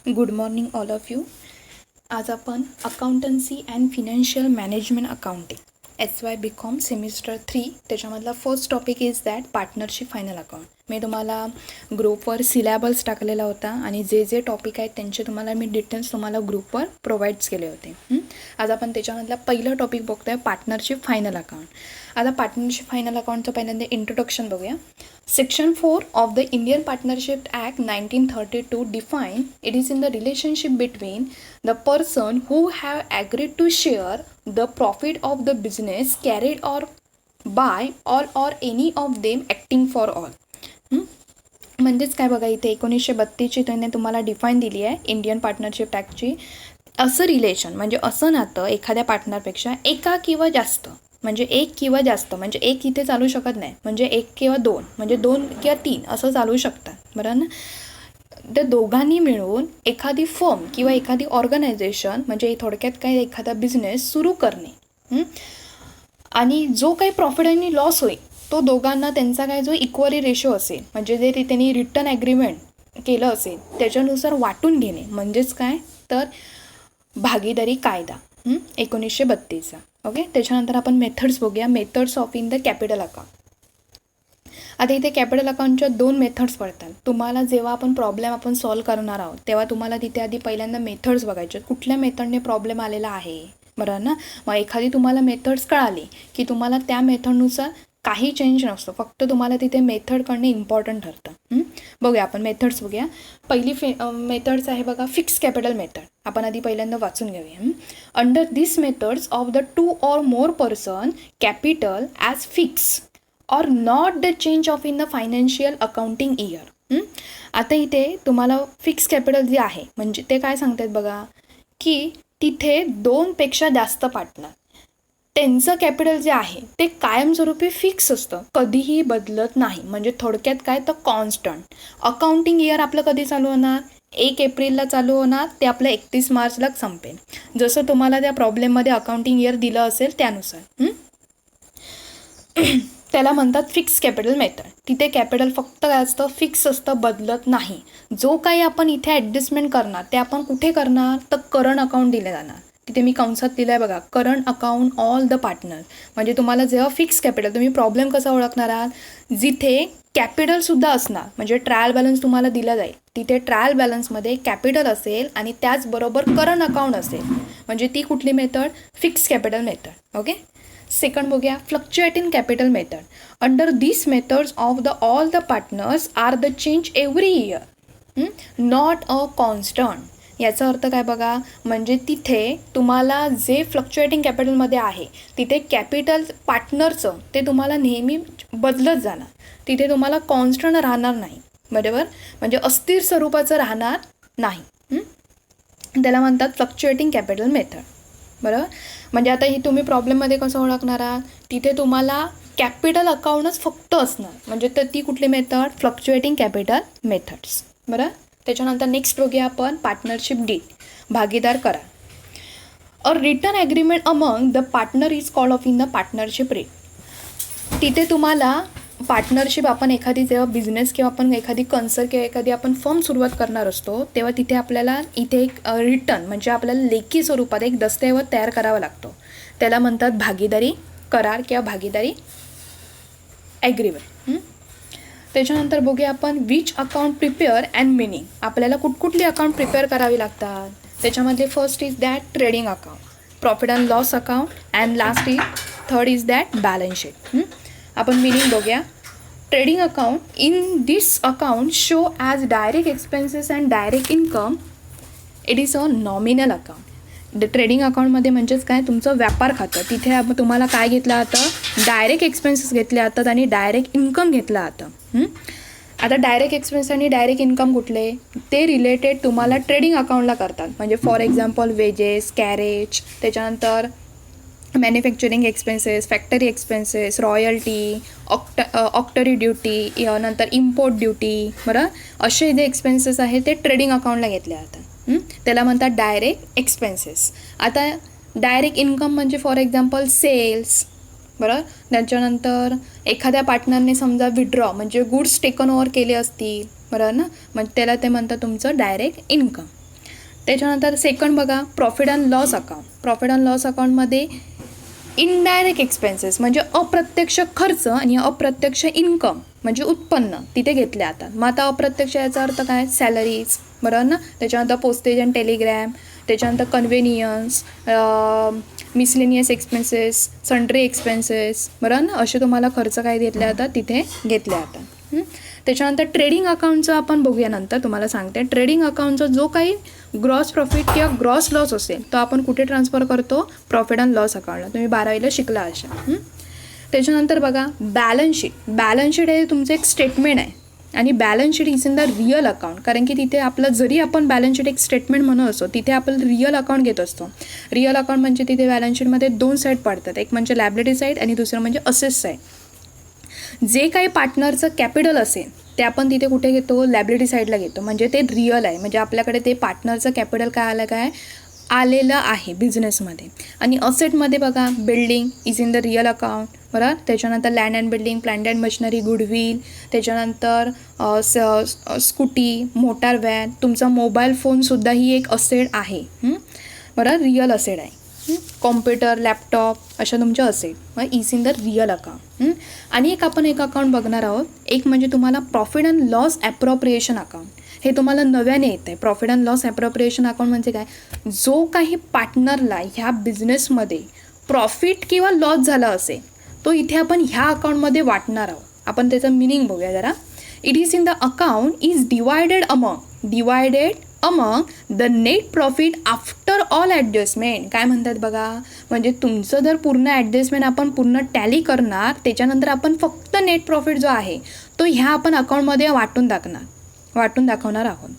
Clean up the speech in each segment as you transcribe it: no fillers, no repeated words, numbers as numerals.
Good morning all of you. आज आपण accountancy and financial management accounting SY BCom semester 3 त्याच्यामधला first topic is that partnership final account. मी तुम्हाला ग्रुपवर syllabus टाकलेला होता आणि जे जे टॉपिक आहेत त्यांचे तुम्हाला मी डिटेल्स तुम्हाला ग्रुपवर प्रोव्हाइड्स केले होते. आज आपण त्याच्यामधला पहिलं टॉपिक बघतोय पार्टनरशिप फायनल अकाउंट. आता पार्टनरशिप फायनल अकाउंटचं पहिल्यांदा इंट्रोडक्शन बघूया. Section 4 of the Indian Partnership Act 1932 define it is in the relationship between the person who have agreed to share the profit of the business carried or by all or any of them acting for all. म्हणजेच काय बघा, इथे 1932ची त्याने तुम्हाला define दिली आहे Indian partnership ॲक्टची. असं relation म्हणजे असं नातं एखाद्या पार्टनरपेक्षा एका किंवा जास्त म्हणजे एक किंवा जास्त म्हणजे एक इथे चालू शकत नाही, म्हणजे एक किंवा दोन म्हणजे दोन किंवा तीन असं चालू शकतात, बरोबर ना. त्या दोघांनी मिळून एखादी फर्म किंवा एखादी ऑर्गनायझेशन म्हणजे थोडक्यात काय एखादा बिझनेस सुरू करणे आणि जो काही प्रॉफिट आणि लॉस होईल तो दोघांना त्यांचा काय जो इक्वली रेशो असेल म्हणजे जे त्यांनी रिटर्न ॲग्रीमेंट केलं असेल त्याच्यानुसार वाटून घेणे म्हणजेच काय तर भागीदारी कायदा 1932चा. ओके, त्याच्यानंतर आपण मेथड्स बघूया. Methods of in the capital account. आता इथे कॅपिटल अकाउंटच्या 2 मेथड्स पडतात. तुम्हाला जेव्हा आपण प्रॉब्लेम आपण सॉल्व करणार आहोत तेव्हा तुम्हाला तिथे आधी पहिल्यांदा मेथड्स बघायचे, कुठल्या मेथडने प्रॉब्लेम आलेला आहे, बरोबर ना. मग एखादी तुम्हाला मेथड्स कळाली की तुम्हाला त्या मेथडनुसार काही चेंज नसतो, फक्त तुम्हाला तिथे मेथड करणं इम्पॉर्टंट ठरतं. बघूया आपण मेथड्स बघूया. पहिली मेथड्स आहे बघा फिक्स कॅपिटल मेथड. आपण आधी पहिल्यांदा वाचून घेऊया. Under this methods of the 2 or more person capital as fix or not the change of in the financial accounting year. आता इथे तुम्हाला फिक्स कॅपिटल जे आहे म्हणजे ते काय सांगतात बघा की तिथे 2पेक्षा जास्त पार्टनर त्यांचं कॅपिटल जे आहे ते कायमस्वरूपी फिक्स असतं, कधीही बदलत नाही. म्हणजे थोडक्यात काय तर कॉन्स्टंट. अकाउंटिंग इयर आपलं कधी चालू होणार 1 एप्रिलला चालू होणार, ते आपलं 31 मार्चला संपेल, जसं तुम्हाला त्या प्रॉब्लेममध्ये अकाउंटिंग इयर दिलं असेल त्यानुसार. त्याला म्हणतात फिक्स कॅपिटल मेथड. तिथे कॅपिटल फक्त काय असतं फिक्स असतं, बदलत नाही. जो काही आपण इथे ॲडजस्टमेंट करणार ते आपण कुठे करणार तर करंट अकाउंट दिले जाणार. तिथे मी कंसात दिलं आहे बघा current account all the partner. म्हणजे तुम्हाला जेव्हा फिक्स कॅपिटल तुम्ही प्रॉब्लेम कसा ओळखणार आहात जिथे कॅपिटलसुद्धा असणार म्हणजे ट्रायल बॅलन्स तुम्हाला दिला जाईल तिथे ट्रायल बॅलन्समध्ये कॅपिटल असेल आणि त्याचबरोबर करंट अकाउंट असेल म्हणजे ती कुठली method fix capital method. Okay, second बघूया fluctuating capital method. Under this methods of the all the partners are the change every year not a constant. याचा अर्थ काय बघा म्हणजे तिथे तुम्हाला जे फ्लक्च्युएटिंग कॅपिटलमध्ये आहे तिथे कॅपिटल पार्टनरचं ते तुम्हाला नेहमी बदलत जाणार, तिथे तुम्हाला कॉन्स्टंट राहणार नाही, बरोबर. म्हणजे अस्थिर स्वरूपाचं राहणार नाही. त्याला म्हणतात फ्लक्च्युएटिंग कॅपिटल मेथड, बरोबर. म्हणजे आता ही तुम्ही प्रॉब्लेममध्ये कसं ओळखणार आहात तिथे तुम्हाला कॅपिटल अकाउंटच फक्त असणार म्हणजे तर ती कुठली मेथड फ्लक्च्युएटिंग कॅपिटल मेथड्स, बरं. त्याच्यानंतर नेक्स्ट बघूया आपण पार्टनरशिप डीड भागीदार करार. A return agreement among the partner is called of in the partnership rate. तिथे तुम्हाला पार्टनरशिप आपण एखादी जेव्हा बिझनेस किंवा आपण एखादी कन्सर्न किंवा एखादी आपण फर्म सुरुवात करणार असतो तेव्हा तिथे आपल्याला इथे एक रिटर्न म्हणजे आपल्याला लेखी स्वरूपात एक दस्तऐवज तयार करावा लागतो, त्याला म्हणतात भागीदारी करार किंवा भागीदारी ॲग्रीमेंट. त्याच्यानंतर बघूया आपण which account prepare and meaning. आपल्याला कुठकुठली अकाउंट प्रिपेअर करावी लागतात त्याच्यामध्ये first is that trading account, profit and loss account and last is third is that balance sheet. आपण मिनिंग बघूया. Trading account in this account show as direct expenses and direct income. It is a nominal account. Trading अकाउंटमध्ये म्हणजेच काय तुमचं व्यापार खातं तिथे तुम्हाला काय घेतलं जातं डायरेक्ट एक्सपेन्सेस घेतले जातात आणि डायरेक्ट इन्कम घेतलं जातं. आता डायरेक्ट एक्सपेन्स आणि डायरेक्ट इन्कम कुठले ते रिलेटेड तुम्हाला ट्रेडिंग अकाउंटला करतात म्हणजे फॉर एक्झाम्पल वेजेस कॅरेज त्याच्यानंतर manufacturing expenses factory expenses royalty octroi duty नंतर इम्पोर्ट ड्युटी, बरं. असे जे एक्सपेन्सेस आहेत ते ट्रेडिंग अकाउंटला घेतले जातात, त्याला म्हणतात डायरेक्ट एक्सपेन्सेस. आता डायरेक्ट इन्कम म्हणजे फॉर एक्झाम्पल सेल्स, बरं. त्याच्यानंतर एखाद्या पार्टनरने समजा विड्रॉ म्हणजे गुड्स टेकन ओव्हर केले असतील, बरोबर ना, मग त्याला ते म्हणतात तुमचं डायरेक्ट इन्कम. त्याच्यानंतर सेकंड बघा profit and loss account. Profit and loss अकाउंटमध्ये इनडायरेक्ट एक्सपेन्सेस म्हणजे अप्रत्यक्ष खर्च आणि अप्रत्यक्ष इन्कम म्हणजे उत्पन्न तिथे घेतले जातात. मग आता अप्रत्यक्ष याचा अर्थ काय, सॅलरीज बरोबर ना, त्याच्यानंतर पोस्टेज अँड टेलिग्रॅम, त्याच्यानंतर convenience, miscellaneous expenses, sundry expenses बरोबर ना, असे तुम्हाला खर्च काय घेतले जातात तिथे घेतले जातात. त्याच्यानंतर ट्रेडिंग अकाउंटचं आपण बघूया नंतर, तुम्हाला सांगते. ट्रेडिंग अकाउंटचा जो काही ग्रॉस प्रॉफिट किंवा ग्रॉस लॉस असेल तो आपण कुठे ट्रान्सफर करतो, प्रॉफिट अँड लॉस अकाउंटला. तुम्ही 12वीला शिकला अशा. त्याच्यानंतर बघा बॅलन्स शीट. बॅलन्स शीट हे तुमचं एक स्टेटमेंट आहे आणि balance sheet is in the real account, कारण की तिथे आपलं जरी आपण बॅलन्स शीट एक स्टेटमेंट म्हणत असतो तिथे आपण रिअल अकाउंट घेत असतो. रिअल अकाउंट म्हणजे तिथे बॅलन्स शीटमध्ये 2 साईड पडतात, एक म्हणजे लायबिलिटी साईड आणि दुसरं म्हणजे असेस साईड. जे काही पार्टनरचं कॅपिटल असेल ते आपण तिथे कुठे घेतो, लायबिलिटी साईडला घेतो, म्हणजे ते रिअल आहे, म्हणजे आपल्याकडे ते पार्टनरचं कॅपिटल काय आलं, काय आलेलं आहे बिझनेसमध्ये. आणि असेटमध्ये बघा building is in the real account बरोबर. त्याच्यानंतर land and building, plant and machinery, goodwill, त्याच्यानंतर स्कूटी, मोटार व्हॅन, तुमचा मोबाईल फोनसुद्धा ही एक असेट आहे बरोबर, रिअल असेट आहे. कॉम्प्युटर, लॅपटॉप अशा तुमच्या असेट मग is in the real account. आणि आपण एक अकाउंट बघणार आहोत, एक म्हणजे तुम्हाला प्रॉफिट अँड लॉस ॲप्रोप्रिएशन अकाउंट. हे तुम्हाला नव्याने येत आहे. प्रॉफिट अँड लॉस ॲप्रोप्रिएशन अकाउंट म्हणजे काय, जो काही पार्टनरला ह्या बिझनेसमध्ये प्रॉफिट किंवा लॉस झाला असेल तो इथे आपण ह्या अकाउंटमध्ये वाटणार आहोत. आपण त्याचं मिनिंग बघूया जरा. It is in the account is divided among the net profit after all adjustment. काय म्हणतात बघा, म्हणजे तुमचं जर पूर्ण ॲडजस्टमेंट आपण पूर्ण टॅली करणार त्याच्यानंतर आपण फक्त नेट प्रॉफिट जो आहे तो ह्या आपण अकाउंटमध्ये वाटून दाखवणार आहोत.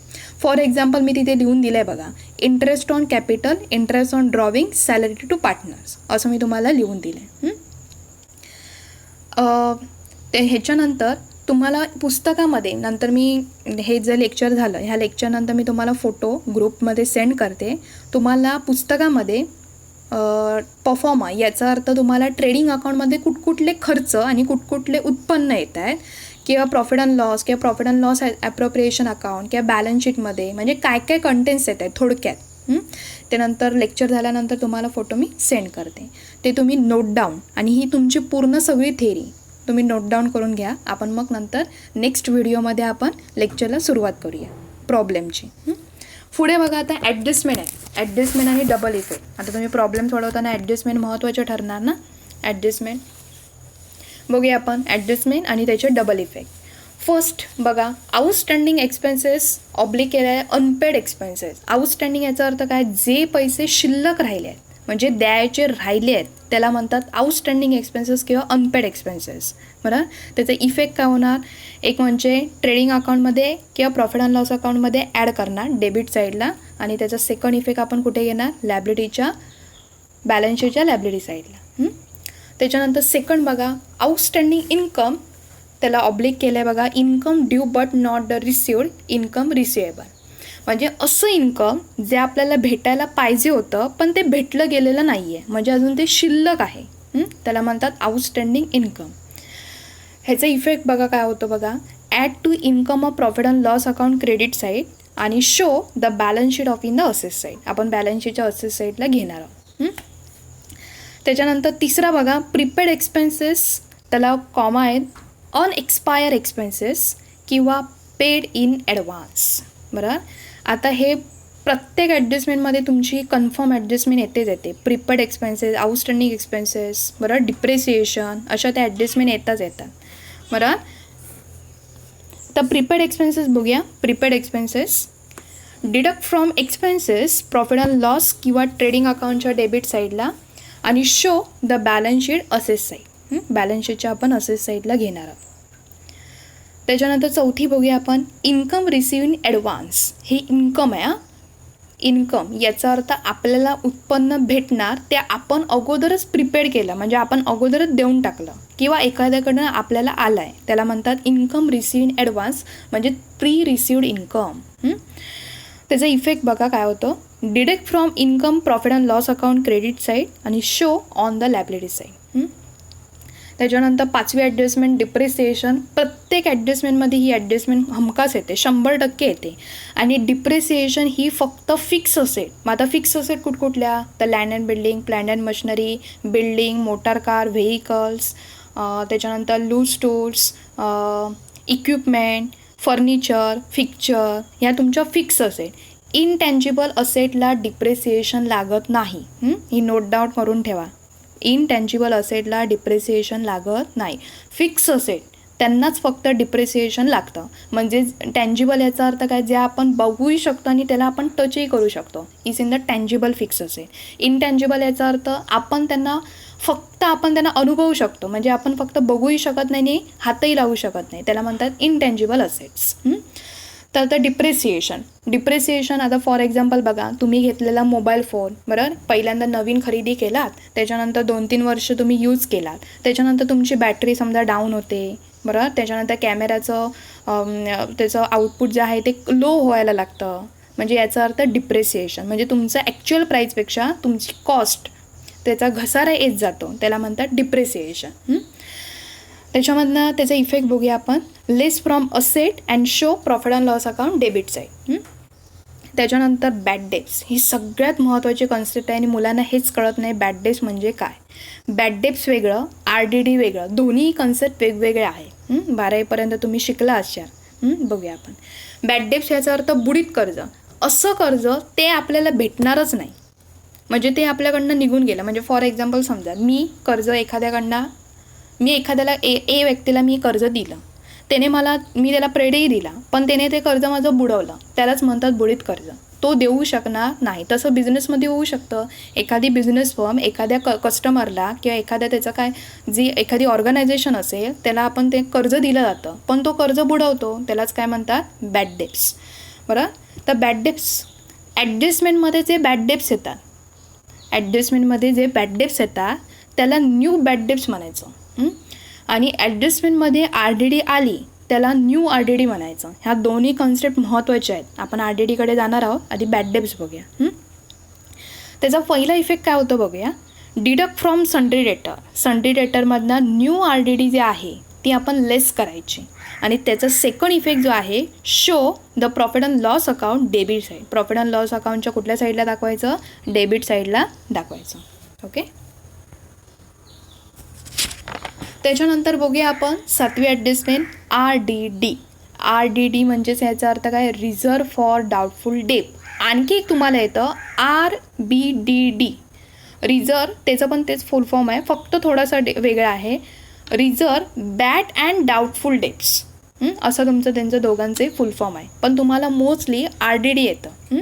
फॉर एक्झाम्पल मी तिथे लिहून दिलं आहे बघा, interest on capital, interest on drawing, salary to partners असं मी तुम्हाला लिहून दिलं आहे. ह्याच्यानंतर तुम्हाला पुस्तकामध्ये नंतर मी हे जे लेक्चर झालं ह्या लेक्चरनंतर मी तुम्हाला फोटो ग्रुपमध्ये सेंड करते. तुम्हाला पुस्तकामध्ये परफॉर्मा याचा अर्थ तुम्हाला ट्रेडिंग अकाउंटमध्ये कुठकुठले खर्च आणि कुठकुठले उत्पन्न येत आहेत किंवा प्रॉफिट अँड लॉस ॲप्रोप्रिएशन अकाउंट किंवा बॅलन्स शीटमध्ये म्हणजे काय काय कंटेंट्स येत आहेत थोडक्यात. त्यानंतर लेक्चर झाल्यानंतर तुम्हाला फोटो मी सेंड करते, ते तुम्ही नोट डाऊन आणि ही तुमची पूर्ण सगळी थेअरी तुम्ही नोट डाऊन करून घ्या. आपण मग नंतर नेक्स्ट व्हिडिओमध्ये आपण लेक्चरला सुरुवात करूया प्रॉब्लेमची. पुढे बघा आता ॲडजस्टमेंट आहे. ॲडजस्टमेंट आणि डबल इफेक्ट. आता तुम्ही प्रॉब्लेम सोडवताना ॲडजस्टमेंट महत्त्वाचे ठरणार ना. ॲडजस्टमेंट बघूया आपण, ॲडजस्टमेंट आणि त्याचे डबल इफेक्ट. फर्स्ट बघा आउटस्टँडिंग एक्सपेन्सेस ऑब्लिक केलं आहे अनपेड एक्सपेन्सेस. आउटस्टँडिंग याचा अर्थ काय, जे पैसे शिल्लक राहिले आहेत म्हणजे द्यायचे राहिले आहेत त्याला म्हणतात आउटस्टँडिंग एक्सपेन्सेस किंवा अनपेड एक्सपेन्सेस बरं. त्याचा इफेक्ट काय होणार, एक म्हणजे ट्रेडिंग अकाउंटमध्ये किंवा प्रॉफिट अँड लॉस अकाउंटमध्ये ॲड करणार डेबिट साईडला, आणि त्याचा सेकंड इफेक्ट आपण कुठे घेणार, लायबिलिटीच्या बॅलन्स शीटच्या लायबिलिटी साईडला. त्याच्यानंतर सेकंड बघा आउटस्टँडिंग इन्कम, त्याला ऑब्लिक केलं आहे बघा, income due but not received, income receivable. म्हणजे असं इन्कम जे आपल्याला भेटायला पाहिजे होतं पण ते भेटलं गेलेलं नाही आहे, म्हणजे अजून ते शिल्लक आहे, त्याला म्हणतात आउटस्टँडिंग इन्कम. ह्याचा इफेक्ट बघा काय होतं बघा, add to income of profit and loss account credit side आणि show the balance sheet of in the assess side. आपण बॅलन्स शीटच्या असेस साईडला घेणार आहोत. त्याच्यानंतर तिसरा बघा प्रीपेड एक्सपेन्सेस, त्याला कॉमा आहेत, अनएक्सपायर एक्सपेन्सेस किंवा पेड इन ॲडव्हान्स बरं. आता हे प्रत्येक ॲडजस्टमेंटमध्ये तुमची कन्फर्म ॲडजस्टमेंट येते. प्रीपेड एक्सपेन्सेस, आउटस्टँडिंग एक्सपेन्सेस बरं, डिप्रिसिएशन अशा त्या ॲडजस्टमेंट येतात बरं. तर प्रीपेड एक्सपेन्सेस बघूया. Prepaid expenses deduct from expenses profit and loss किंवा ट्रेडिंग अकाउंटच्या डेबिट साईडला आणि शो द बॅलन्स शीट असेस साईड. बॅलन्स शीटच्या आपण असेस साईडला घेणार आहोत. त्याच्यानंतर चौथी बघूया आपण इन्कम रिसिव्ह इन ॲडव्हान्स. हे इन्कम आहे. इन्कम याचा अर्थ आपल्याला उत्पन्न भेटणार ते आपण अगोदरच प्रिपेड केलं, म्हणजे आपण अगोदरच देऊन टाकलं किंवा एखाद्याकडनं आपल्याला आलं आहे, त्याला म्हणतात इन्कम रिसिव्ह इन ॲडव्हान्स म्हणजे प्री रिसिव्ड इन्कम. त्याचा इफेक्ट बघा काय होतं, deduct from income profit and loss account credit side आणि show on the liability side. त्याच्यानंतर 5वी ॲडजस्टमेंट डिप्रिसिएशन. प्रत्येक ॲडजस्टमेंटमध्ये ही ॲडजस्टमेंट हमखास येते, 100% येते. आणि डिप्रिसिएशन ही फक्त फिक्स असेट. मग आता फिक्स असेट कुठकुठल्या? तर land and building, plant and machinery, building, motor car, vehicles, त्याच्यानंतर loose stores, equipment, furniture, fixture, ह्या तुमच्या फिक्स असेट. इनटँजिबल असेटला डिप्रिसिएशन लागत नाही. ही नोट डाऊन करून ठेवा. इनटँजिबल असेटला डिप्रिसिएशन लागत नाही. फिक्स असेट त्यांनाच फक्त डिप्रिसिएशन लागतं. म्हणजे टँजिबल याचा अर्थ काय? जे आपण बघूही शकतो आणि त्याला आपण टचही करू शकतो, is in the tangible fix asset. Intangible याचा अर्थ आपण त्यांना अनुभवू शकतो, म्हणजे आपण फक्त बघूही शकत नाही आणि हातही लावू शकत नाही, त्याला म्हणतात इनटँजिबल असेट्स. तर डिप्रिसिएशन आता फॉर एक्झाम्पल बघा, तुम्ही घेतलेला मोबाईल फोन, बरोबर, पहिल्यांदा नवीन खरेदी केलात, त्याच्यानंतर 2-3 वर्ष तुम्ही यूज केलात, त्याच्यानंतर तुमची बॅटरी समजा डाऊन होते, बरोबर, त्याच्यानंतर कॅमेऱ्याचं त्याचं आउटपुट जे आहे ते लो व्हायला लागतं. म्हणजे याचा अर्थ डिप्रिसिएशन, म्हणजे तुमचं ॲक्च्युअल प्राईसपेक्षा तुमची कॉस्ट, त्याचा घसारा येत जातो, त्याला म्हणतात डिप्रिसिएशन. त्याच्यामधनं त्याचा इफेक्ट बघूया आपण. Less from asset and show profit and loss account debit side. त्याच्यानंतर बॅड डेब्ट्स, ही सगळ्यात महत्त्वाची कन्सेप्ट आहे आणि मुलांना हेच कळत नाही बॅड डेब्ट्स म्हणजे काय. बॅड डेब्ट्स वेगळं, RDD वेगळं, दोन्ही कन्सेप्ट वेगवेगळे आहे. 12वीपर्यंत तुम्ही शिकला असाल. बघूया आपण. बॅड डेब्ट्स याचा अर्थ बुडीत कर्ज. असं कर्ज ते आपल्याला भेटणारच नाही, म्हणजे ते आपल्याकडनं निघून गेलं. म्हणजे फॉर एक्झाम्पल समजा मी एखाद्याला ए व्यक्तीला मी कर्ज दिलं, मी त्याला प्रेडही दिला, पण त्याने ते कर्ज माझं बुडवलं, त्यालाच म्हणतात बुडीत कर्ज. तो देऊ शकणार नाही. तसं बिझनेसमध्ये होऊ शकतं. एखादी बिझनेस फर्म एखाद्या कस्टमरला किंवा एखादी ऑर्गनायझेशन असेल, त्याला आपण ते कर्ज दिलं जातं, पण तो कर्ज बुडवतो, त्यालाच काय म्हणतात बॅड डेब्ट्स. बरं, तर बॅड डेब्ट्स ॲडजस्टमेंटमध्ये जे बॅड डेब्ट्स येतात त्याला न्यू बॅड डेब्ट्स म्हणायचं. आणि ॲडजस्टमेंटमध्ये RDD आली त्याला न्यू RDD म्हणायचं. ह्या दोन्ही कन्सेप्ट महत्त्वाचे आहेत. आपण RDDकडे जाणार आहोत. आधी बॅड डेब्ट्स बघूया. त्याचा पहिला इफेक्ट काय होतं बघूया. डिडक्ट फ्रॉम सन्ड्री डेटर. सन्ड्री डेटरमधनं न्यू RDD जे आहे ती आपण लेस करायची. आणि त्याचा सेकंड इफेक्ट जो आहे, show the profit and loss account debit side. Profit and loss अकाउंटच्या कुठल्या साईडला दाखवायचं? डेबिट साईडला दाखवायचं. ओके. त्याच्यानंतर बघूया आपण 7वी ॲडजस्टमेंट RDD म्हणजेच याचा अर्थ काय? Reserve for doubtful debt. आणखी एक तुम्हाला येतं RBDD. रिझर्व त्याचं पण तेच फुल फॉर्म आहे, फक्त थोडासा वेगळा आहे. Reserve bad and doubtful debts, असं त्यांचं दोघांचे फुल फॉर्म आहे. पण तुम्हाला मोस्टली RDD येतं.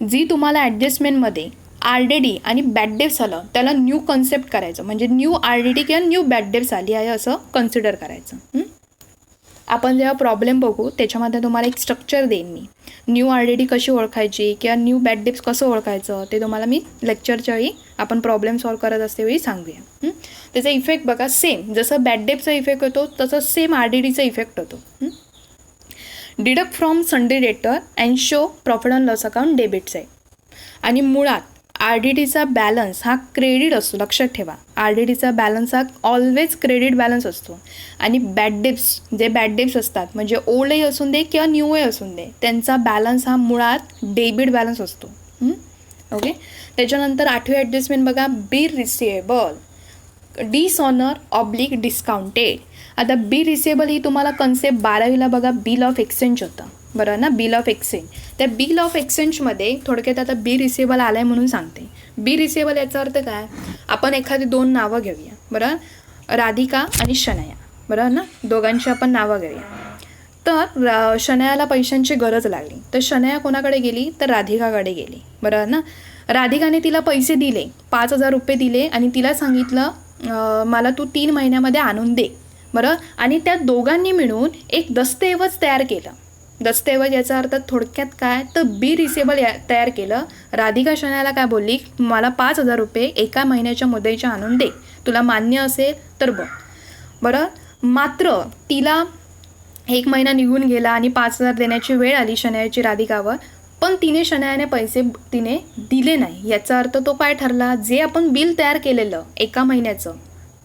जी तुम्हाला ॲडजस्टमेंटमध्ये RDD आणि बॅड डेब्ट्स आलं त्याला न्यू कन्सेप्ट करायचं, म्हणजे न्यू RDD किंवा न्यू बॅड डेब्ट्स आली आहे असं कन्सिडर करायचं. आपण जेव्हा प्रॉब्लेम बघू त्याच्यामध्ये तुम्हाला एक स्ट्रक्चर देईन मी. न्यू RDD कशी ओळखायची किंवा न्यू बॅड डेब्ट्स कसं ओळखायचं ते तुम्हाला मी लेक्चरच्या वेळी आपण प्रॉब्लेम सॉल्व करत असतेवेळी सांगूया. त्याचा इफेक्ट बघा, सेम जसं बॅड डेब्टचा इफेक्ट होतो तसं सेम RDDचा इफेक्ट होतो. डिडक्ट फ्रॉम सन्ड्री डेटर and show profit and loss account debit side. आणि मुळात RDDचा बॅलन्स हा क्रेडिट असतो, लक्षात ठेवा. RDDचा बॅलन्स हा ऑलवेज क्रेडिट बॅलन्स असतो. आणि बॅड डेब्ट्स असतात, म्हणजे ओल्डही असून दे किंवा न्यूही असून दे, त्यांचा बॅलन्स हा मुळात डेबिट बॅलन्स असतो. ओके. त्याच्यानंतर 8वी ॲडजस्टमेंट बघा, bill receivable. Dishonour oblique discounted. आता बिल रिसिएबल ही तुम्हाला कन्सेप्ट 12वीला बघा बिल ऑफ एक्सचेंज होता, बरं ना. बिल ऑफ एक्सचेंज, त्या बिल ऑफ एक्सचेंजमध्ये थोडक्यात आता बिल रिसिएबल आलं आहे म्हणून सांगते. बिल रिसिएबल याचा अर्थ काय? आपण एखादी 2 नावं घेऊया, बरं, राधिका आणि शनया, बरं ना. दोघांची आपण नावं घेऊया. तर शनयाला पैशांची गरज लागली, तर शनया कोणाकडे गेली? तर राधिकाकडे गेली, बरं ना. राधिकाने तिला पैसे दिले, 5,000 रुपये दिले आणि तिला सांगितलं मला तू 3 महिन्यामध्ये आणून दे, बरं. आणि त्या दोघांनी मिळून एक दस्तऐवज तयार केलं. दस्तऐवज याचा अर्थ थोडक्यात काय? तर बिल रिसिएबल तयार केलं. राधिका शनयाला काय बोलली? मला 5,000 रुपये 1 महिन्याच्या मुदतीच्या आणून दे, तुला मान्य असेल तर बघ, बरं. मात्र तिला 1 महिना निघून गेला आणि 5,000 देण्याची वेळ आली शनयाची राधिकावर, पण शनयाने पैसे दिले नाही. याचा अर्थ तो काय ठरला? जे आपण बिल तयार केलेलं 1 महिन्याचं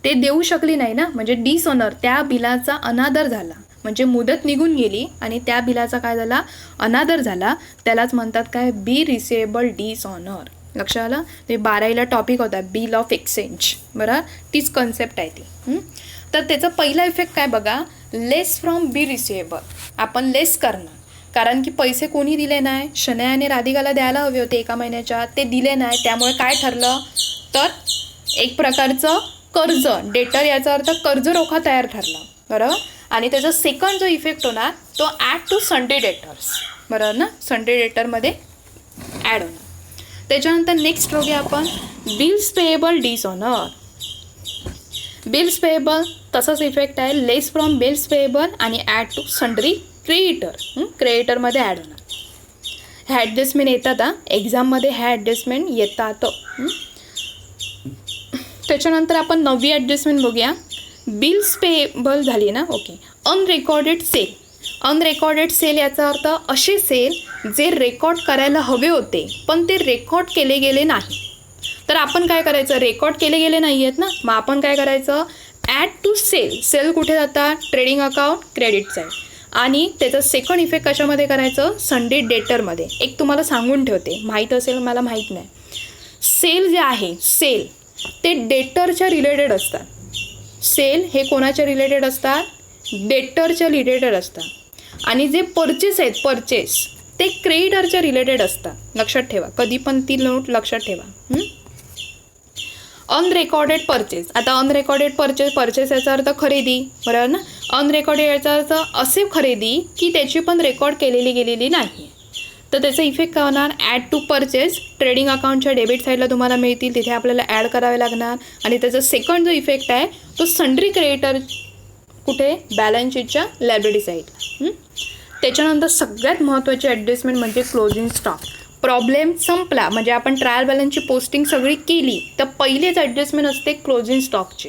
ते देऊ शकली नाही ना, म्हणजे डिसऑनर, त्या बिलाचा अनादर झाला, म्हणजे मुदत निघून गेली आणि त्या बिलाचा काय झाला, अनादर झाला. त्यालाच म्हणतात काय, बी रिसिवेबल डिसऑनर. लक्षात आलं. ते 12वीला टॉपिक होता बिल ऑफ एक्सचेंज. बरं, तीच कन्सेप्ट आहे ती. तर त्याचा पहिला इफेक्ट काय बघा, लेस फ्रॉम बी रिसिवेबल. आपण लेस करणार, कारण की पैसे कोणी दिले नाही, शनया आणि राधिकाला द्यायला हवे होते 1 महिन्याच्या, ते दिले नाही. त्यामुळे काय ठरलं, तर एक प्रकारचं कर्ज, डेटर याचा अर्थ कर्ज रोखा तयार ठरला. बरोबर. आणि त्याचा सेकंड जो इफेक्ट होणार तो ॲड टू सन्डे डेटर्स. बरोबर ना, सन्डे डेटरमध्ये ॲड होणार. त्याच्यानंतर नेक्स्ट बघूया आपण bills payable dishonour. Bills payable तसाच इफेक्ट आहे, लेस फ्रॉम बिल्स पेएबल आणि ॲड टू सन्ड्री क्रेडिटर. क्रेडिटरमध्ये ॲड होणार. ह्या ॲडजस्टमेंट येतात, एक्झाममध्ये ह्या ॲडजस्टमेंट येतात. त्याच्यानंतर आपण 9वी ॲडजस्टमेंट बघूया. बिल्स पेएबल झाली ना, ओके. अनरेकॉर्डेड सेल. अनरेकॉर्डेड सेल याचा अर्थ असे सेल जे रेकॉर्ड करायला हवे होते पण ते रेकॉर्ड केले गेले नाही. तर आपण काय करायचं, रेकॉर्ड केले गेले नाही आहेत ना, मग आपण काय करायचं, ॲड टू सेल. सेल कुठे जातात, ट्रेडिंग अकाउंट क्रेडिट साईड. आणि त्याचं सेकंड इफेक्ट कशामध्ये करायचं, संडे डेटरमध्ये. एक तुम्हाला सांगून ठेवते, माहीत असेल मला माहीत नाही, सेल जे आहे सेल ते डेटरच्या रिलेटेड असतात. सेल हे कोणाच्या रिलेटेड असतात, डेटरच्या रिलेटेड असतात. आणि जे परचेस आहेत, परचेस ते क्रेडिटरच्या रिलेटेड असतात. लक्षात ठेवा, कधी पण ती नोट लक्षात ठेवा. अनरेकॉर्डेड परचेस. आता अनरेकॉर्डेड परचेस याचा अर्थ खरेदी. बरोबर ना. अनरेकॉर्डेड याचा अर्थ असे खरेदी की त्याची पण रेकॉर्ड केलेली गेलेली नाही. तर त्याचा इफेक्ट काय होणार, ॲड टू परचेस. ट्रेडिंग अकाउंटच्या डेबिट साईडला तुम्हाला मिळतील, तिथे आपल्याला ॲड करावे लागणार. आणि त्याचा सेकंड जो इफेक्ट आहे तो सन्ड्री क्रेडिटर, कुठे, बॅलन्स शीटच्या लायबिलिटी साईडला. त्याच्यानंतर सगळ्यात महत्त्वाची ॲडजस्टमेंट म्हणजे क्लोजिंग स्टॉक. प्रॉब्लेम संपला म्हणजे आपण ट्रायल बॅलन्सची पोस्टिंग सगळी केली तर पहिलेच ॲडजस्टमेंट असते क्लोजिंग स्टॉकची.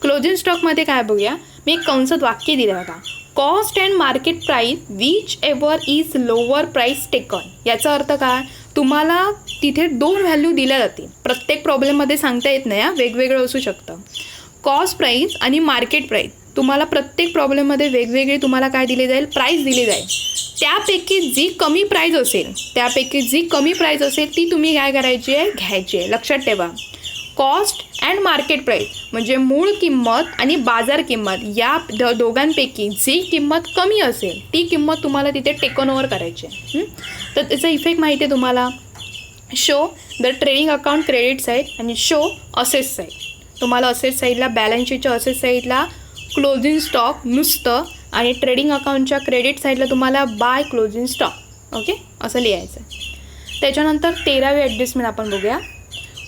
क्लोजिंग स्टॉकमध्ये काय बघूया, मी एक कंसात वाक्य दिलं बघा, cost and market price which ever is lower price taken. याचा अर्थ काय, तुम्हाला तिथे 2 व्हॅल्यू दिल्या जातील. प्रत्येक प्रॉब्लेममध्ये सांगता येत नाही, वेगवेगळं असू शकतं. कॉस्ट प्राईस आणि मार्केट प्राईस तुम्हाला प्रत्येक प्रॉब्लेममध्ये वेगवेगळी तुम्हाला काय दिली जाईल, प्राईस दिली जाईल. त्यापैकी जी कमी प्राईज असेल ती तुम्ही काय करायची आहे, घ्यायची आहे. लक्षात ठेवा, कॉस्ट अँड मार्केट प्राईस म्हणजे मूळ किंमत आणि बाजार किंमत या दोघांपैकी जी किंमत कमी असेल ती किंमत तुम्हाला तिथे टेकन ओव्हर करायची आहे. तर त्याचा इफेक्ट माहिती आहे तुम्हाला, show the trading account credit side आणि शो असेस साईड. तुम्हाला असेस साईडला, बॅलन्स शीटच्या असेस साईडला क्लोजिंग स्टॉक नुसतं आणि ट्रेडिंग अकाउंटच्या क्रेडिट साईडला तुम्हाला बाय क्लोजिंग स्टॉक. ओके, असं लिहायचं आहे. त्याच्यानंतर 13वी ॲडजस्टमेंट आपण बघूया.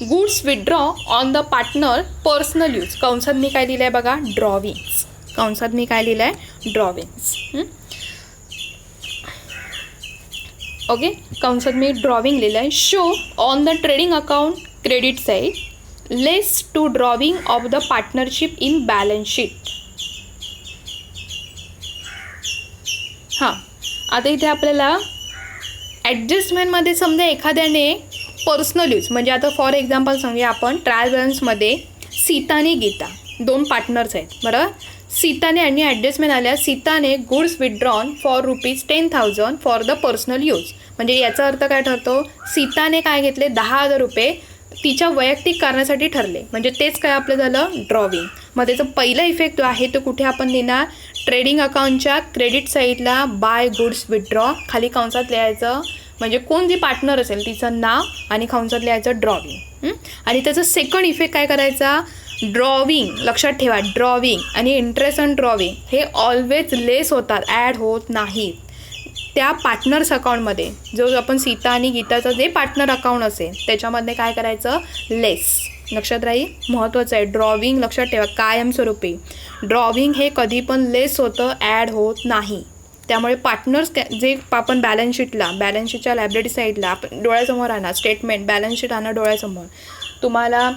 Goods withdraw on the partner personal use. कंसात मी काय लिहिलं आहे बघा, ड्रॉविंग्स. कंसात मी काय लिहिलं आहे, ड्रॉविंग्स. ओके, कंसात मी ड्रॉविंग लिहिलं आहे. Show on the trading account credit side less to drawing of the partnership in balance sheet. हां, आता इथे आपल्याला ॲडजस्टमेंटमध्ये समजा एखाद्याने पर्सनल यूज म्हणजे आता फॉर एक्झाम्पल सांगूया आपण ट्रायल बॅलन्समध्ये सीता आणि गीता 2 पार्टनर्स आहेत. बरोबर, सीताने आणि ॲडजस्टमेंट आल्या, सीताने goods withdrawn for ₹10,000 for the personal use. म्हणजे याचा अर्थ काय ठरतो, सीताने काय घेतले, 10,000 रुपये तिच्या वैयक्तिक कारणासाठी ठरले. म्हणजे तेच काय आपलं झालं, ड्रॉविंग. मग त्याचा पहिला इफेक्ट जो आहे तो कुठे आपण देणार, ट्रेडिंग अकाउंटच्या क्रेडिट साईडला बाय गुड्स विथड्रॉ, खाली कंसात लिहायचं म्हणजे कोण जी पार्टनर असेल तिचं नाव आणि कंसात लिहायचं ड्रॉविंग. आणि त्याचा सेकंड इफेक्ट काय करायचा, ड्रॉविंग. लक्षात ठेवा, ड्रॉविंग आणि इंटरेस्ट ऑन ड्रॉविंग हे ऑलवेज लेस होतात, ॲड होत नाहीत त्या पार्टनर्स अकाउंटमध्ये. जो आपण सीता आणि गीताचं जे पार्टनर अकाउंट असेल त्याच्यामध्ये काय करायचं, लेस. लक्षात राहील, महत्त्वाचं आहे. ड्रॉविंग लक्षात ठेवा, कायमस्वरूपी ड्रॉविंग हे कधी पण लेस होतं, ॲड होत नाही. त्यामुळे पार्टनर्स जे आपण बॅलन्स शीटच्या लायबिलिटी साईडला आपण डोळ्यासमोर आणा, स्टेटमेंट बॅलन्स शीट आणा डोळ्यासमोर. तुम्हाला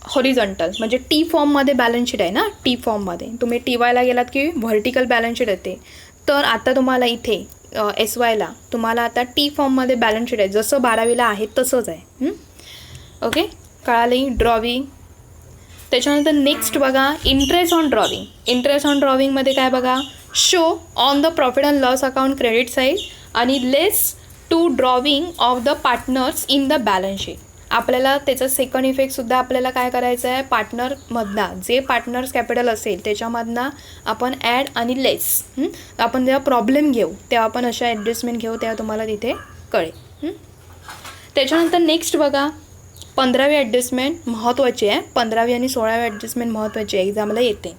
हॉरिझॉन्टल म्हणजे टी फॉर्ममध्ये बॅलन्स शीट आहे ना, टी फॉर्ममध्ये तुम्ही टी वायला गेलात की व्हर्टिकल बॅलन्स शीट येते. तर आता तुम्हाला इथे एस वायला तुम्हाला आता टी फॉर्ममध्ये बॅलन्स शीट आहे, जसं 12वीला आहे तसंच आहे. ओके, कळाली. ड्रॉविंग त्याच्यानंतर नेक्स्ट बघा interest on drawing. Interest on ड्रॉविंगमध्ये काय बघा, show on the profit and loss account credit side आणि less to drawing of the partners in the balance sheet. आपल्याला त्याचा सेकंड इफेक्टसुद्धा आपल्याला काय करायचं आहे, पार्टनरमधला जे पार्टनर्स कॅपिटल असेल त्याच्यामधनं आपण ॲड आणि लेस आपण जेव्हा प्रॉब्लेम घेऊ तेव्हा आपण अशा ॲडजस्टमेंट घेऊ तेव्हा तुम्हाला तिथे कळेल. त्याच्यानंतर नेक्स्ट बघा 15वी ॲडजस्टमेंट महत्त्वाची आहे. 15वी आणि 16वी ॲडजस्टमेंट महत्त्वाची आहे, एक्झामला येते.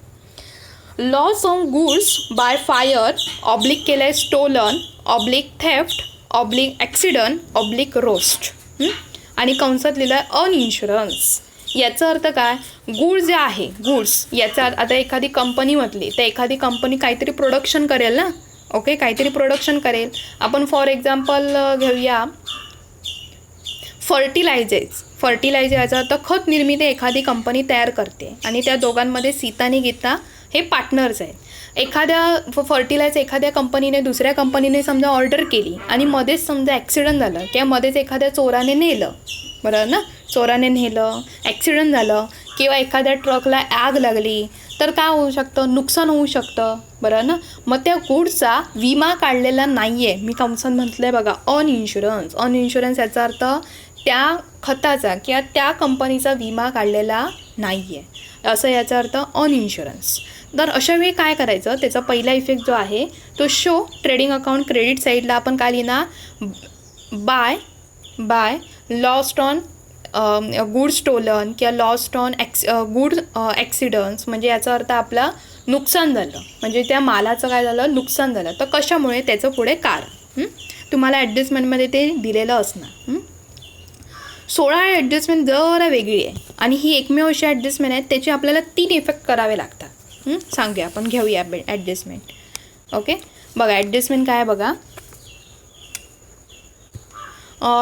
Loss on goods by fire oblique केलं आहे stolen oblique theft oblique accident oblique roast आणि कंसात लिहिलं आहे अनइन्शुरन्स. याचा अर्थ काय, गुड्स जे आहे गुड्स याचा आता एखादी कंपनी म्हटली तर एखादी कंपनी काहीतरी प्रोडक्शन करेल ना, ओके, काहीतरी प्रोडक्शन करेल. आपण फॉर एक्झाम्पल घेऊया फर्टिलायझर याचा अर्थ खत निर्मिती एखादी कंपनी तयार करते आणि त्या दोघांमध्ये सीता आणि गीता हे पार्टनर्स आहेत. एखाद्या फर्टिलायझर एखाद्या कंपनीने दुसऱ्या कंपनीने समजा ऑर्डर केली आणि मध्येच समजा ॲक्सिडंट झालं किंवा मध्येच एखाद्या चोराने नेलं, बरोबर ना, चोराने नेलं, ॲक्सिडंट झालं किंवा एखाद्या ट्रकला आग लागली तर काय होऊ शकतं, नुकसान होऊ शकतं, बरोबर ना. मग त्या गुड्सचा विमा काढलेला नाही आहे, मी कंसात म्हटलं आहे बघा अनइन्शुरन्स. अनइन्शुरन्स याचा अर्थ त्या खताचा किंवा त्या कंपनीचा विमा काढलेला नाही आहे, असं याचा अर्थ अनइन्शुरन्स. तर अशा वेळी काय करायचं, त्याचा पहिला इफेक्ट जो आहे तो शो ट्रेडिंग अकाउंट क्रेडिट साईडला आपण काय लिहिणार, by lost on good stolen किंवा लॉस्ट ऑन गुड ॲक्सिडंट्स, म्हणजे याचा अर्थ आपला नुकसान झालं, म्हणजे त्या मालाचं काय झालं, नुकसान झालं. तर कशामुळे त्याचं पुढे कारण तुम्हाला ॲडजस्टमेंटमध्ये ते दिलेलं असणार. 16 ॲडजस्टमेंट जरा वेगळी आहे आणि ही एकमेव अशी ॲडजस्टमेंट आहे त्याचे आपल्याला 3 इफेक्ट करावे लागतात. सांगूया आपण, घेऊया ॲडजस्टमेंट. ओके, बघा ॲडजस्टमेंट काय आहे बघा,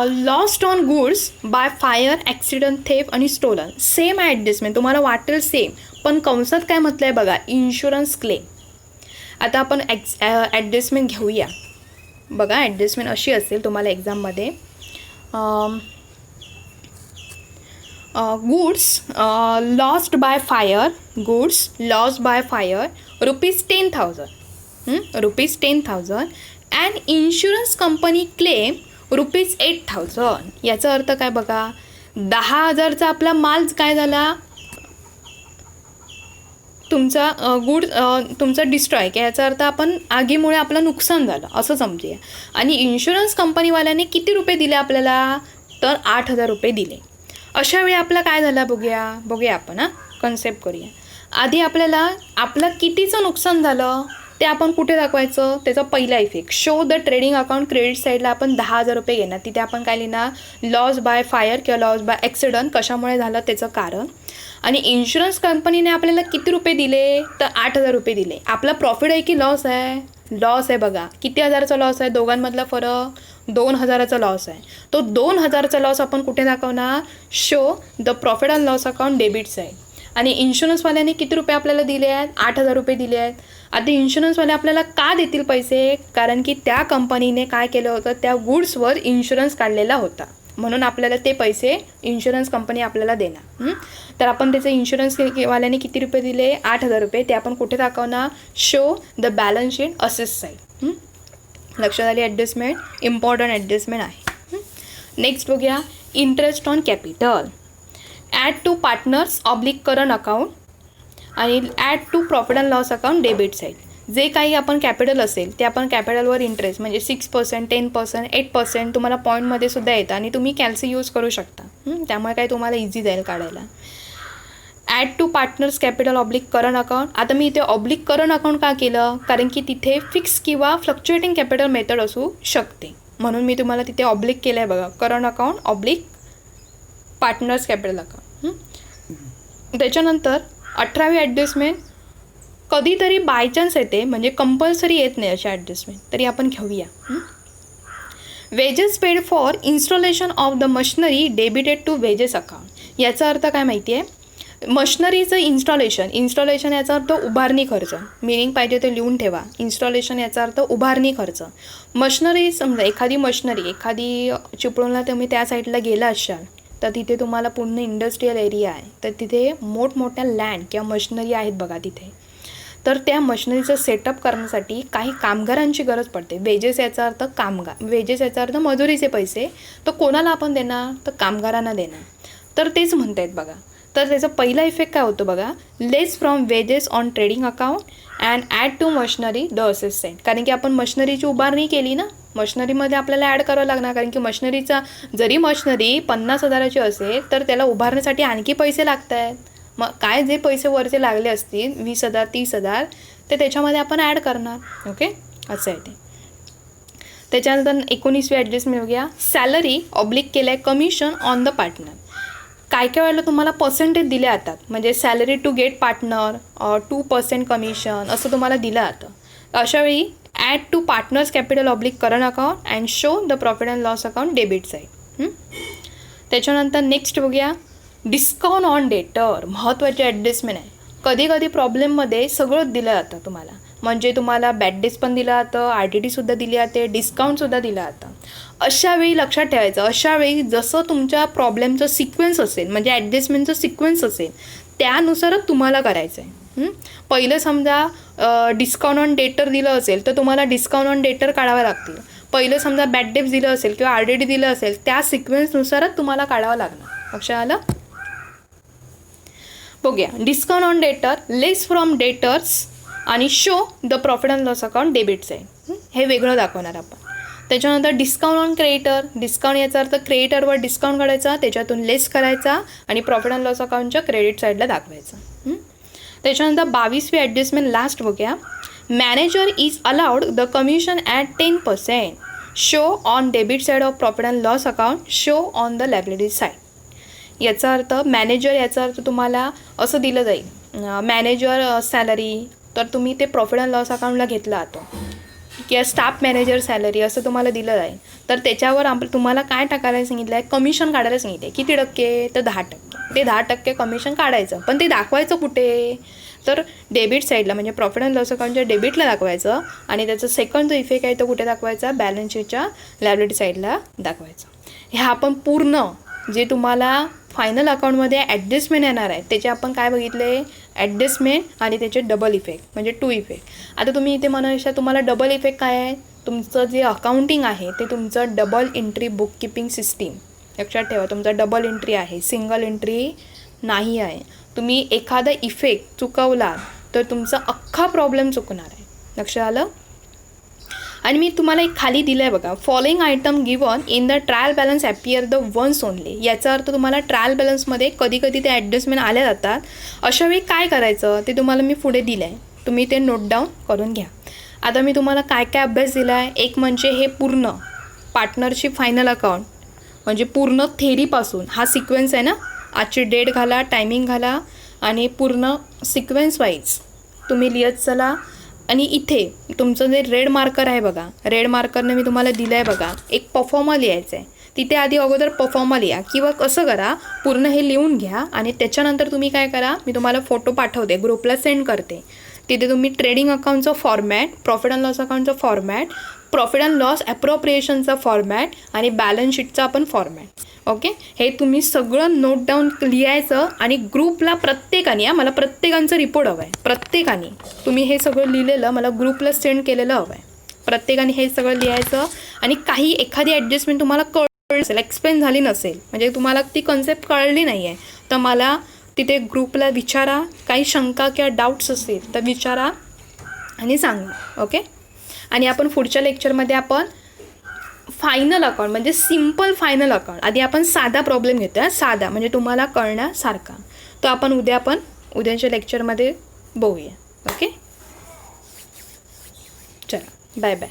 lost on goods by fire accident theft आणि स्टोलन. सेम आहे ॲडजस्टमेंट, तुम्हाला वाटेल सेम, पण कंसात काय म्हटलं आहे बघा, इन्शुरन्स क्लेम. आता आपण ॲडजस्टमेंट घेऊया. बघा ॲडजस्टमेंट अशी असेल तुम्हाला एक्झाममध्ये, goods lost by fire, goods lost by fire rupees 10,000 and insurance company claim ₹8,000. याचा अर्थ काय बघा, 10,000चा आपला माल काय झाला, तुमचा तुमचा डिस्ट्रॉय, की याचा अर्थ आपण आगीमुळे आपलं नुकसान झालं असं समजूया. आणि इन्शुरन्स कंपनीवाल्याने किती रुपये दिले आपल्याला, तर 8,000 रुपये दिले. अशा वेळी आपलं काय झालं बघूया आपण, कन्सेप्ट करूया. आधी आपल्याला आपलं कितीचं नुकसान झालं ते आपण कुठे दाखवायचं, त्याचा पहिला effect show the trading account credit साईडला आपण 10,000 रुपये घेणार. तिथे आपण काय लिहिणार, लॉस बाय फायर किंवा लॉस बाय ॲक्सिडंट, कशामुळे झालं त्याचं कारण. आणि इन्शुरन्स कंपनीने आपल्याला किती रुपये दिले, तर 8,000 रुपये दिले. आपला प्रॉफिट आहे की लॉस आहे, लॉस आहे. बघा किती हजाराचा लॉस आहे, दोघांमधला फरक 2,000चा लॉस आहे. तो 2,000चा लॉस आपण कुठे दाखवणार, show the profit and loss account debit side. आणि इन्शुरन्सवाल्याने किती रुपये आपल्याला दिले आहेत, 8,000 रुपये दिले आहेत. आता इन्शुरन्सवाले आपल्याला का देतील पैसे, कारण की त्या कंपनीने काय केलं होतं, त्या गुड्सवर इन्शुरन्स काढलेला होता, म्हणून आपल्याला ते पैसे इन्शुरन्स कंपनी आपल्याला देणार. तर आपण त्याचे इन्शुरन्सवाल्याने किती रुपये दिले, 8,000 रुपये. ते आपण कुठे दाखवणार, शो द बॅलन्स शीट असेस साईड. लक्षात आली ॲडजस्टमेंट, इम्पॉर्टंट ॲडजस्टमेंट आहे. नेक्स्ट बघूया interest on capital. Add to partners oblique current account आणि add to profit and loss account debit side. जे काही आपण कॅपिटल असेल ते आपण कॅपिटलवर इंटरेस्ट म्हणजे 6%, 10%, 8% तुम्हाला पॉईंटमध्ये सुद्धा येतं आणि तुम्ही कॅल्सी यूज करू शकता. त्यामुळे काय तुम्हाला इझी जाईल काढायला. Add to partners capital oblique current account. आता मी इथे ऑब्लिक करंट अकाउंट का केलं, कारण की तिथे फिक्स किंवा फ्लक्च्युएटिंग कॅपिटल मेथड असू शकते, म्हणून मी तुम्हाला तिथे ऑब्लिक केलं आहे बघा, current account oblique partners capital account. त्याच्यानंतर 18वी ॲडजस्टमेंट कधीतरी बाय चान्स येते, म्हणजे कंपल्सरी येत नाही अशा ॲडजस्टमेंट, तरी आपण घेऊया. Wages paid for installation of the machinery debited to wages account. याचा अर्थ काय माहिती आहे, मशिनरीचं इन्स्टॉलेशन याचा अर्थ उभारणी खर्च, मिनिंग पाहिजे ते लिहून ठेवा. इन्स्टॉलेशन याचा अर्थ उभारणी खर्च. मशिनरी समजा एखादी मशिनरी एखादी चिपळूणला तुम्ही त्या साईडला गेला असाल तर तिथे तुम्हाला पूर्ण इंडस्ट्रियल एरिया आहे, तर तिथे मोठमोठ्या लँड किंवा मशिनरी आहेत बघा तिथे. तर त्या मशिनरीचं सेटअप करण्यासाठी काही कामगारांची गरज पडते. वेजेस याचा अर्थ कामगार, वेजेस याचा अर्थ मजुरीचे पैसे. तर कोणाला आपण देणार, तर कामगारांना देणार. तर तेच म्हणत आहेत बघा. तर त्याचा पहिला इफेक्ट काय होतो बघा, less from wages on trading account and add to machinery the asset side. कारण की आपण मशिनरीची उभारणी केली ना, मशिनरीमध्ये आपल्याला ॲड करावं लागणार. कारण की मशिनरीचा जरी मशिनरी 50,000ची असेल तर त्याला उभारण्यासाठी आणखी पैसे लागत आहेत. मग काय जे पैसे वरचे लागले असतील 20,000 30,000 ते त्याच्यामध्ये आपण ॲड करणार. ओके, असं आहे ते. त्याच्यानंतर 19वी ॲडजस्टमेंट बघूया. सॅलरी ऑब्लिक केलं आहे कमिशन ऑन द पार्टनर. काय काय वेळेला तुम्हाला पर्सेंटेज दिले जातात, म्हणजे salary to get partner 2% commission असं तुम्हाला दिलं जातं. अशावेळी add to partners capital oblique current account and show the profit and loss account debit side. त्याच्यानंतर नेक्स्ट बघूया. डिस्काउंट ऑन डेटर, महत्त्वाची ॲडजस्टमेंट आहे. कधी कधी प्रॉब्लेममध्ये सगळं दिलं जातं तुम्हाला, म्हणजे तुम्हाला बॅड डेज पण दिलं जातं, RTTसुद्धा दिली जाते, डिस्काउंटसुद्धा दिलं जातं. अशा वेळी लक्षात ठेवायचं, अशा वेळी जसं तुमच्या प्रॉब्लेमचं सिक्वेन्स असेल, म्हणजे ॲडजस्टमेंटचं सिक्वेन्स असेल त्यानुसारच तुम्हाला करायचं आहे. पहिलं समजा डिस्काउंट ऑन डेटर दिलं असेल तर तुम्हाला डिस्काउंट ऑन डेटर काढावं लागतील. पहिलं समजा बॅड डेज दिलं असेल किंवा RTT दिलं असेल त्या सिक्वेन्सनुसारच तुम्हाला काढावं लागणार. लक्षात आलं. बघूया. डिस्काउंट ऑन डेटर, लेस फ्रॉम डेटर्स आणि show the profit and loss account debit side. हे वेगळं दाखवणार आपण. त्याच्यानंतर डिस्काउंट ऑन क्रेडिटर, डिस्काउंट याचा अर्थ क्रेडिटरवर डिस्काउंट काढायचा, त्याच्यातून लेस करायचा आणि प्रॉफिट अँड लॉस अकाउंटच्या क्रेडिट साईडला दाखवायचं. त्याच्यानंतर 22वी ॲडजस्टमेंट लास्ट बघूया. Manager is allowed the commission at 10% show on debit side of profit and loss account, show on the liability side. याचा अर्थ मॅनेजर, याचा अर्थ तुम्हाला असं दिलं जाईल, मॅनेजर सॅलरी तर तुम्ही ते प्रॉफिट अँड लॉस अकाउंटला घेतला जातो, किंवा स्टाफ मॅनेजर सॅलरी असं तुम्हाला दिलं जाईल. तर त्याच्यावर तुम्हाला काय टाकायला सांगितलं आहे, कमिशन काढायला सांगितलं आहे. किती टक्के, तर 10%. ते 10% कमिशन काढायचं, पण ते दाखवायचं कुठे, तर डेबिट साईडला, म्हणजे प्रॉफिट अँड लॉस अकाउंटच्या डेबिटला दाखवायचं. आणि त्याचा सेकंड जो इफेक्ट आहे तो कुठे दाखवायचा, बॅलन्स शीटच्या लायबिलिटी साईडला दाखवायचं. ह्या आपण पूर्ण जे तुम्हाला फायनल अकाउंटमध्ये ॲडजस्टमेंट येणार आहे त्याचे आपण काय बघितले, ॲडजस्टमेंट आणि त्याचे डबल इफेक्ट, म्हणजे 2 इफेक्ट. आता तुम्ही इथे म्हणू शकता तुम्हाला डबल इफेक्ट काय आहे, तुमचं जे अकाउंटिंग आहे ते तुमचं double entry book keeping system. लक्षात ठेवा, तुमचा डबल एंट्री आहे, सिंगल एंट्री नाही आहे. तुम्ही एखादा इफेक्ट चुकवला तर तुमचा अख्खा प्रॉब्लेम चुकणार आहे. लक्षात आलं. आणि मी तुम्हाला एक खाली दिलं आहे बघा, following item given in the trial balance appear the once only. याचा अर्थ तुम्हाला ट्रायल बॅलन्समध्ये कधी कधी ते ॲडजस्टमेंट आल्या जातात. अशा वेळी काय करायचं ते तुम्हाला मी पुढे दिलं आहे, तुम्ही ते नोट डाऊन करून घ्या. आता मी तुम्हाला काय काय अभ्यास दिला आहे, एक म्हणजे हे पूर्ण पार्टनरशिप फायनल अकाउंट, म्हणजे पूर्ण थेरीपासून हा सिक्वेन्स आहे ना, आजची डेट घाला, टायमिंग घाला आणि पूर्ण सिक्वेन्स वाईज तुम्ही लिहत चला. आणि इथे तुमचं जे रेड मार्कर आहे बघा, रेड मार्करने मी तुम्हाला दिलं आहे बघा, एक परफॉर्मा लिहायचं आहे. तिथे आधी अगोदर परफॉर्मा लिहा, किंवा कसं करा पूर्ण हे लिहून घ्या आणि त्याच्यानंतर तुम्ही काय करा, मी तुम्हाला फोटो पाठवते, ग्रुपला सेंड करते. तिथे तुम्ही ट्रेडिंग अकाउंटचं फॉर्मॅट, प्रॉफिट अँड लॉस अकाउंटचं फॉर्मॅट, प्रॉफिट अँड लॉस ॲप्रोप्रिएशनचा फॉर्मॅट आणि बॅलन्स शीटचा पण फॉर्मॅट. ओके, हे तुम्ही सगळं नोट डाऊन लिहायचं आणि ग्रुपला प्रत्येकाने, मला प्रत्येकांचं रिपोर्ट हवं आहे, प्रत्येकाने तुम्ही हे सगळं लिहिलेलं मला ग्रुपला सेंड केलेलं हवं आहे. प्रत्येकाने हे सगळं लिहायचं. आणि काही एखादी ॲडजस्टमेंट तुम्हाला कळली नसेल, एक्सप्लेन झाली नसेल, म्हणजे तुम्हाला ती कन्सेप्ट कळली नाही आहे, तर मला तिथे ग्रुपला विचारा. काही शंका किंवा डाऊट्स असतील तर विचारा आणि सांगा. ओके, आणि आपण पुढच्या लेक्चरमध्ये आपण फायनल अकाउंट, म्हणजे सिम्पल फायनल अकाउंट, आधी आपण साधा प्रॉब्लेम घेतो, साधा म्हणजे तुम्हाला कळण्यासारखा, तो आपण उद्याच्या लेक्चरमध्ये बघूया. ओके, चला, बाय बाय.